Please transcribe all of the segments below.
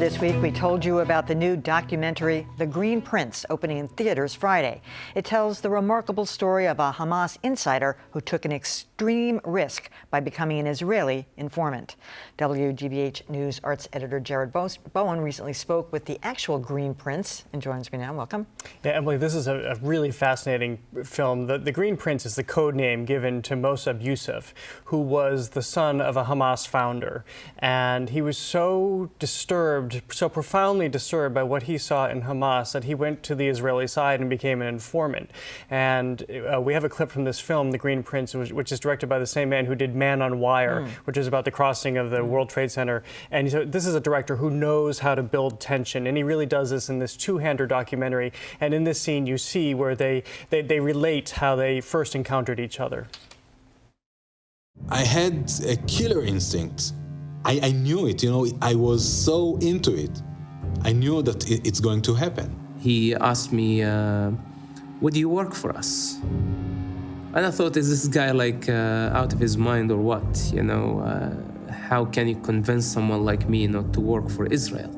this week, we told you about the new documentary, The Green Prince, opening in theaters Friday. It tells the remarkable story of a Hamas insider who took an extreme risk by becoming an Israeli informant. WGBH News arts editor Jared Bowen recently spoke with the actual Green Prince and joins me now. Welcome. Yeah, Emily, this is a really fascinating film. The Green Prince is the code name given to Mosab Yousef, who was the son of a Hamas founder. And he was so disturbed, so profoundly disturbed by what he saw in Hamas that he went to the Israeli side and became an informant. And we have a clip from this film, The Green Prince, which is directed by the same man who did Man on Wire, which is about the crossing of the World Trade Center. And so this is a director who knows how to build tension, and he really does this in this two-hander documentary. And in this scene, you see where they relate how they first encountered each other. I had a killer instinct. I knew it, you know, I was so into it. I knew that it's going to happen. He asked me, would you work for us? And I thought, is this guy like out of his mind or what? You know, how can you convince someone like me not to work for Israel?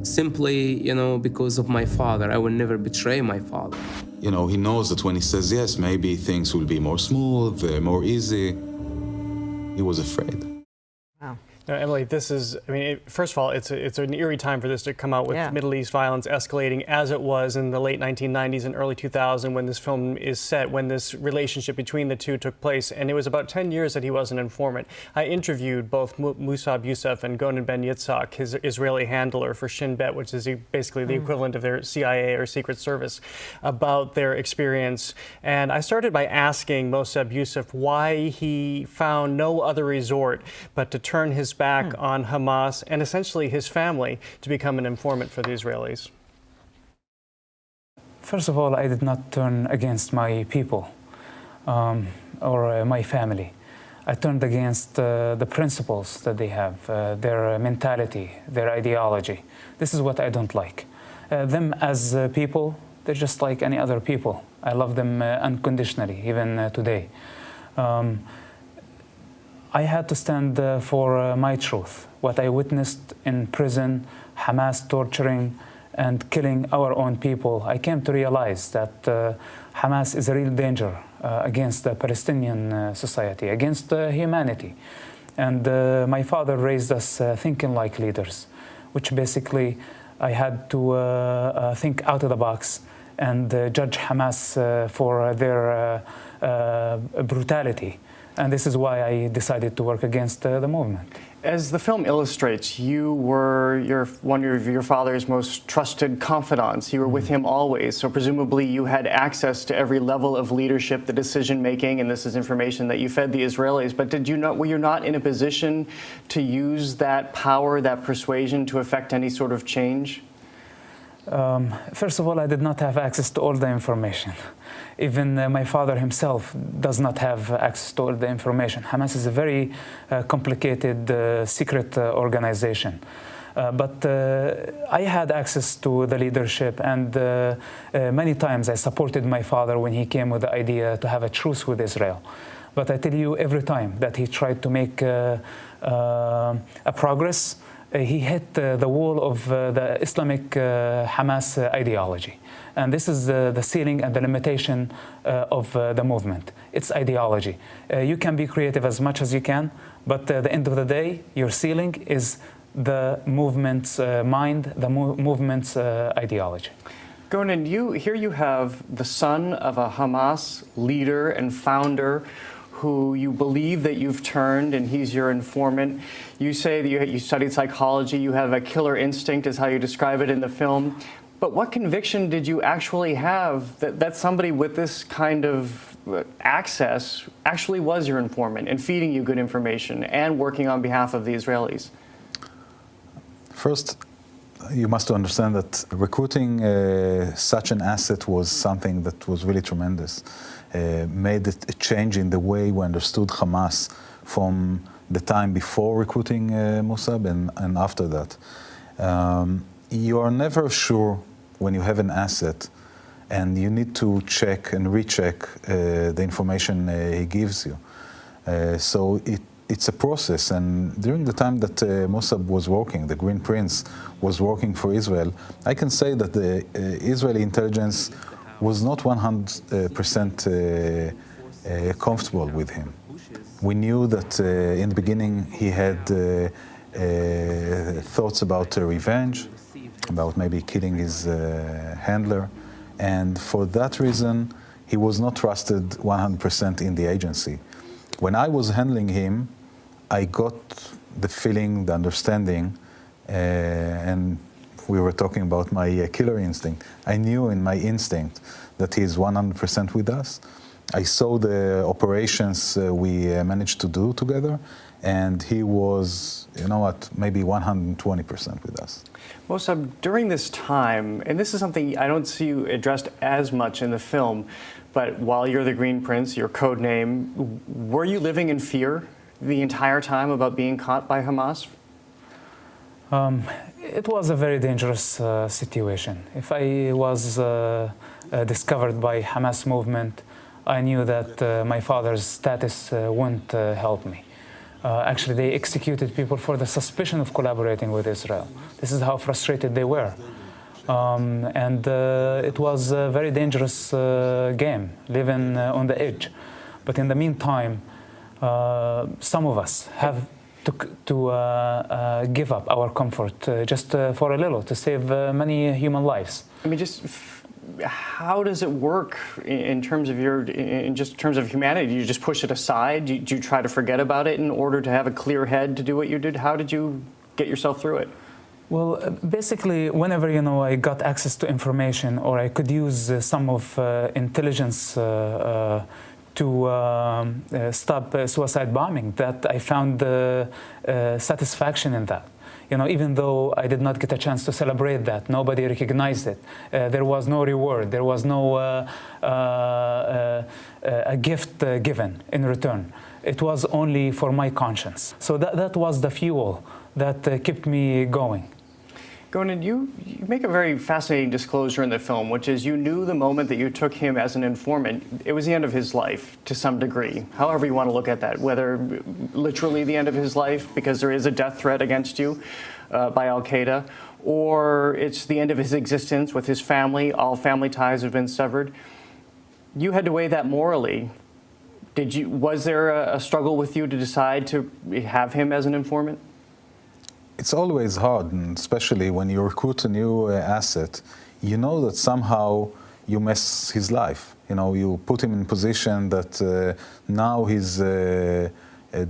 Simply, you know, because of my father. I will never betray my father. You know, he knows that when he says yes, maybe things will be more smooth, more easy. He was afraid. Wow. Now, Emily, this is, I mean, first of all, it's an eerie time for this to come out with Middle East violence escalating as it was in the late 1990s and early 2000s when this film is set, when this relationship between the two took place. And it was about 10 years that he was an informant. I interviewed both Mosab Yousef and Gonen Ben Yitzhak, his Israeli handler for Shin Bet, which is basically the equivalent of their CIA or Secret Service, about their experience. And I started by asking Mosab Yousef why he found no other resort but to turn his back on Hamas and essentially his family to become an informant for the Israelis. First of all, I did not turn against my people or my family. I turned against the principles that they have, their mentality, their ideology. This is what I don't like. Them as people, they're just like any other people. I love them unconditionally, even today. I had to stand for my truth, what I witnessed in prison, Hamas torturing and killing our own people. I came to realize that Hamas is a real danger against the Palestinian society, against humanity. And my father raised us thinking like leaders, which basically I had to think out of the box and judge Hamas for their brutality. And this is why I decided to work against the movement. As the film illustrates, you were one of your father's most trusted confidants. You were with him always, so presumably you had access to every level of leadership, the decision-making, and this is information that you fed the Israelis. But were you not in a position to use that power, that persuasion, to affect any sort of change? First of all, I did not have access to all the information. Even my father himself does not have access to all the information. Hamas is a very complicated secret organization. But I had access to the leadership, and many times I supported my father when he came with the idea to have a truce with Israel. But I tell you, every time that he tried to make a progress, he hit the wall of the Islamic Hamas ideology. And this is the ceiling and the limitation of the movement. It's ideology. You can be creative as much as you can, but at the end of the day, your ceiling is the movement's mind, the movement's ideology. Gonen, here you have the son of a Hamas leader and founder who you believe that you've turned, and he's your informant. You say that you studied psychology, you have a killer instinct, is how you describe it in the film. But what conviction did you actually have that somebody with this kind of access actually was your informant and feeding you good information and working on behalf of the Israelis? First, you must understand that recruiting such an asset was something that was really tremendous. Made a change in the way we understood Hamas from the time before recruiting Mosab and after that. You are never sure when you have an asset, and you need to check and recheck the information he gives you. So it's a process, and during the time that Mosab was working, the Green Prince was working for Israel, I can say that the Israeli intelligence was not 100% comfortable with him. We knew that in the beginning he had thoughts about revenge, about maybe killing his handler, and for that reason he was not trusted 100% in the agency. When I was handling him, I got the feeling, the understanding, and we were talking about my killer instinct. I knew in my instinct that he is 100% with us. I saw the operations we managed to do together, and he was, you know what, maybe 120% with us. Mosab, during this time, and this is something I don't see you addressed as much in the film, but while you're the Green Prince, your code name, were you living in fear the entire time about being caught by Hamas? It was a very dangerous situation. If I was discovered by Hamas movement, I knew that my father's status wouldn't help me. Actually, they executed people for the suspicion of collaborating with Israel. This is how frustrated they were. And it was a very dangerous game, living on the edge. But in the meantime, some of us have to give up our comfort just for a little to save many human lives. I mean, just how does it work in terms of terms of humanity? Do you just push it aside? Do you try to forget about it in order to have a clear head to do what you did? How did you get yourself through it? Well, basically, whenever I got access to information, or I could use some of intelligence to stop suicide bombing, that I found satisfaction in that. Even though I did not get a chance to celebrate that, nobody recognized it. There was no reward. There was no a gift given in return. It was only for my conscience. So that was the fuel that kept me going. Gonan, you make a very fascinating disclosure in the film, which is you knew the moment that you took him as an informant, it was the end of his life to some degree, however you want to look at that, whether literally the end of his life because there is a death threat against you by Al-Qaeda, or it's the end of his existence with his family, all family ties have been severed. You had to weigh that morally. Was there a struggle with you to decide to have him as an informant? It's always hard, and especially when you recruit a new asset, you know that somehow you mess his life. You put him in a position that now his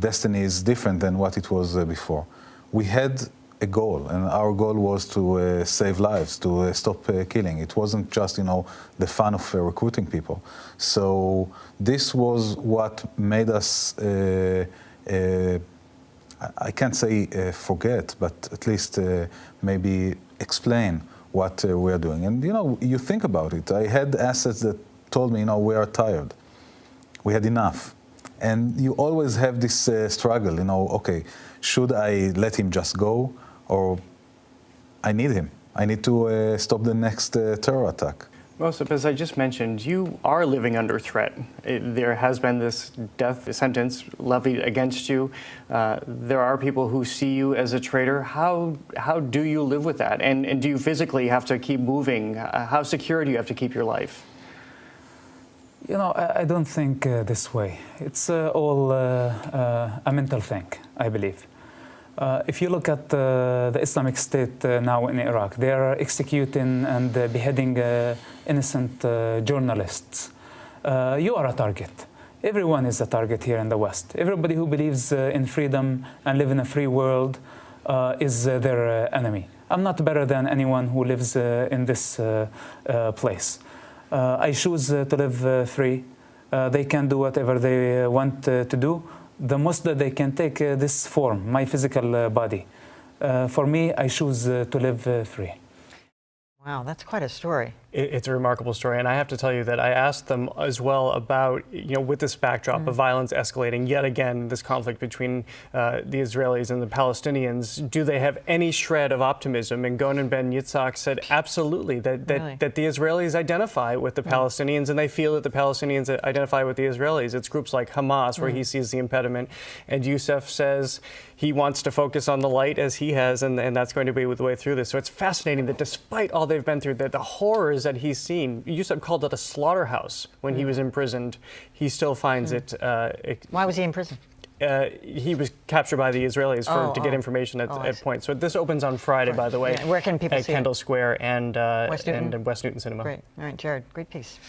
destiny is different than what it was before. We had a goal, and our goal was to save lives, to stop killing. It wasn't just, the fun of recruiting people. So this was what made us I can't say forget, but at least maybe explain what we're doing. And, you think about it. I had assets that told me, we are tired. We had enough. And you always have this struggle, okay, should I let him just go, or I need him? I need to stop the next terror attack. Mosab, as I just mentioned, you are living under threat. There has been this death sentence levied against you. There are people who see you as a traitor. How do you live with that? And do you physically have to keep moving? How secure do you have to keep your life? I don't think this way. It's all a mental thing, I believe. If you look at the Islamic State now in Iraq, they are executing and beheading innocent journalists. You are a target. Everyone is a target here in the West. Everybody who believes in freedom and live in a free world is their enemy. I'm not better than anyone who lives in this place. I choose to live free. They can do whatever they want to do. The most that they can take this form, my physical body. For me, I choose to live free. Wow, that's quite a story. It's a remarkable story, and I have to tell you that I asked them as well about, with this backdrop of violence escalating yet again, this conflict between the Israelis and the Palestinians, do they have any shred of optimism? And Gonen Ben Yitzhak said absolutely, that the Israelis identify with the Palestinians, and they feel that the Palestinians identify with the Israelis. It's groups like Hamas where he sees the impediment, and Yousef says he wants to focus on the light as he has, and that's going to be the way through this. So it's fascinating that despite all they've been through, the horrors that he's seen, Yousef called it a slaughterhouse when he was imprisoned, he still finds it. Why was he in prison? He was captured by the Israelis to get information at points. So this opens on Friday, by the way. Yeah. Where can people see it? At Kendall Square and West Newton Cinema. Great. All right, Jared, great piece.